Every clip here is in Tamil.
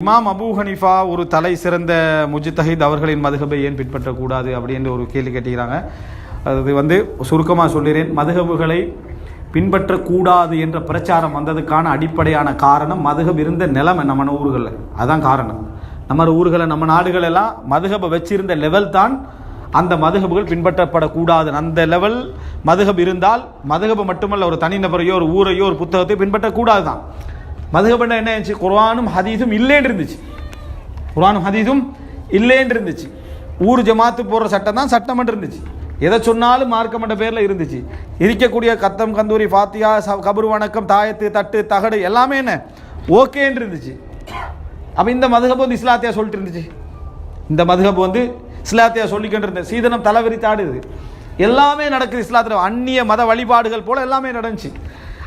இமாம் அபூ ஹனீஃபா ஒரு தலை சிறந்த முஜ்தஹித், அவர்களின் மதுஹபை ஏன் பின்பற்றக்கூடாது அப்படின்னு ஒரு கேள்வி கேட்டுக்கிறாங்க. அது சுருக்கமாக சொல்லிறேன். மதுஹபுகளை பின்பற்றக்கூடாது என்ற பிரச்சாரம் வந்ததுக்கான அடிப்படையான காரணம் மதுஹப் இருந்த நிலைமை நம்ம ஊர்களில். அதுதான் காரணம். நம்ம ஊர்களில் நம்ம நாடுகளெல்லாம் மதுஹபை வச்சிருந்த லெவல் தான் அந்த மதுஹபுகள் பின்பற்றப்படக்கூடாது. அந்த லெவல் மதுஹப் இருந்தால் மதுஹபை மட்டுமல்ல, ஒரு தனிநபரையோ ஒரு ஊரையோ ஒரு புத்தகத்தையோ பின்பற்றக்கூடாது தான். மதுஹப்னா என்ன இருந்துச்சு? குர்ஆனும் ஹதீஸும் இல்லைன்னு இருந்துச்சு. குர்ஆனும் ஹதீஸும் இல்லைன்னு இருந்துச்சு. ஊர் ஜமாத்து போடுற சட்டம் தான் சட்டமன்றம் இருந்துச்சு. எதை சொன்னாலும் மார்க்கமன்ற பேரில் இருந்துச்சு. இருக்கக்கூடிய கத்தம், கந்தூரி, ஃபாத்தியா, கபர் வணக்கம், தாயத்து, தட்டு, தகடு எல்லாமே என்ன ஓகேன்னு இருந்துச்சு. அப்போ இந்த மதுஹப் இஸ்லாத்தியா சொல்லிட்டு இருந்துச்சு. இந்த மதுஹப் இஸ்லாத்தியா சொல்லிக்கிட்டு இருந்த சீதனம் தலைவிரித்தாடுது. எல்லாமே நடக்குது இஸ்லாத்தில். அந்நிய மத வழிபாடுகள் போல எல்லாமே நடந்துச்சு.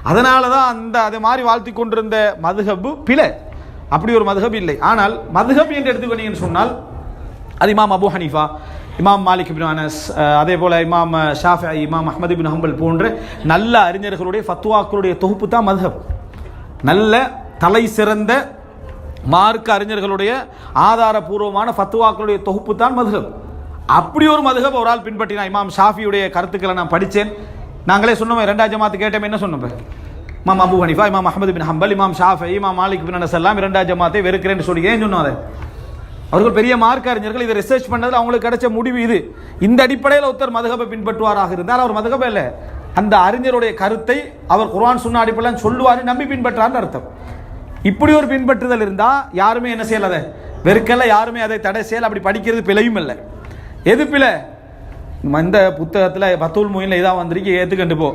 அதனால தான் அதை மாதிரி வாழ்த்தி கொண்டிருந்த மதுஹபு பிழை. அப்படி ஒரு மதுஹப் இல்லை. ஆனால் மதுஹப் என்று எடுத்துக்கொண்டீங்கன்னு சொன்னால் அது இமாம் அபூ ஹனீஃபா, இமாம் மாலிக் இப்னு அனஸ், அதே போல் இமாம் ஷாஃபிஈ, இமாம் அஹ்மத் இப்னு ஹம்பல் போன்ற நல்ல அறிஞர்களுடைய ஃபத்வாக்களுடைய தொகுப்பு தான் மதுஹப். நல்ல தலை சிறந்த மார்க்க அறிஞர்களுடைய ஆதாரபூர்வமான ஃபத்வாக்களுடைய தொகுப்பு தான் மதுஹப். அப்படி ஒரு மதுஹப் ஒரு ஆள் பின்பற்றினா, இமாம் ஷாஃபியுடைய கருத்துக்களை நான் படித்தேன். நாங்களே சொன்னோம், இரண்டாம் ஜமாத்து கேட்டோம், என்ன சொன்னோம்? இமாம் அபூ ஹனீஃபா, இமாம் அஹ்மத் பின் ஹம்பல், இமாம் ஷாஃபிஈ, இமாம் மாலிக் பின் அனஸ் எல்லாம் இரண்டாம் ஜமாத்தை வெறுக்கிறேன்னு சொல்லி ஏன் சொன்னோம்? அதை அவர்கள் பெரிய மார்க்க அறிஞர்கள். இதை ரிசர்ச் பண்ணதில் அவங்களுக்கு கிடைச்ச முடிவு இது. இந்த அடிப்படையில் ஒருத்தர் மதுஹபை பின்பற்றுவாராக இருந்தால் அவர் மதுஹப் இல்லை, அந்த அறிஞருடைய கருத்தை அவர் குர்ஆன் சுன்னா அடிப்படையில் சொல்லுவார், நம்பி பின்பற்றான்னு அர்த்தம். இப்படி ஒரு பின்பற்றுதல் இருந்தால் யாருமே என்ன செய்யல, அதை வெறுக்கல, யாருமே அதை தடை செய்யலை. அப்படி படிக்கிறது பிழையும் இல்லை. எது பிழை? இந்த புத்தகத்தில் பத்துல் முயினில் இதாக வந்திருக்கு, ஏற்றுக்கண்டு போ.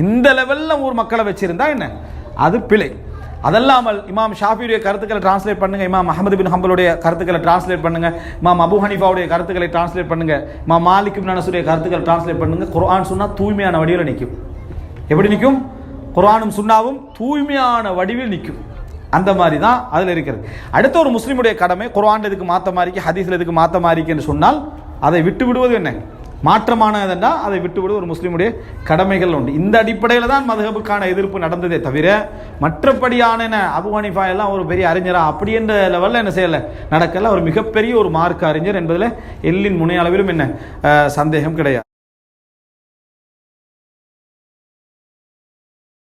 இந்த லெவலில் ஊர் மக்களை வச்சிருந்தா என்ன, அது பிழை. அதல்லாமல் இமாம் ஷாஃபியுடைய கருத்துக்களை டிரான்ஸ்லேட் பண்ணுங்க, இமாம் அஹ்மத் பின் ஹம்பலுடைய கருத்துக்களை டிரான்ஸ்லேட் பண்ணுங்க, இமாம் அபூ ஹனீஃபாவுடைய கருத்துக்களை டிரான்ஸ்லேட் பண்ணுங்க, இமாம் மாலிக் பின் அனஸுடைய கருத்துக்களை டிரான்ஸ்லேட் பண்ணுங்க. குர்ஆன் சுன்னா தூய்மையான வடிவில் நிற்கும். எப்படி நிற்கும்? குர்ஆனும் சுன்னாவும் தூய்மையான வடிவில் நிற்கும். அந்த மாதிரி தான் அதில் இருக்கிறது. அடுத்த ஒரு முஸ்லீமுடைய கடமை, குர்ஆன் எதுக்கு மாற்ற மாதிரிக்கு, ஹதீஸில் எதுக்கு மாற்ற மாதிரிக்குன்னு சொன்னால் அதை விட்டு விடுவது என்ன, மாற்றமானதுன்னா அதை விட்டுவிடுவது ஒரு முஸ்லீமுடைய கடமைகள் உண்டு. இந்த அடிப்படையில் தான் மதுஹபுக்கான எதிர்ப்பு நடந்ததே தவிர மற்றபடியான அபூ ஹனீஃபா எல்லாம் ஒரு பெரிய அறிஞரா அப்படி என்ற லெவலில் என்ன செய்யலை, நடக்கல. ஒரு மிகப்பெரிய ஒரு மார்க்க அறிஞர் என்பதில் எல்லின் முனை அளவிலும் என்ன சந்தேகம் கிடையாது.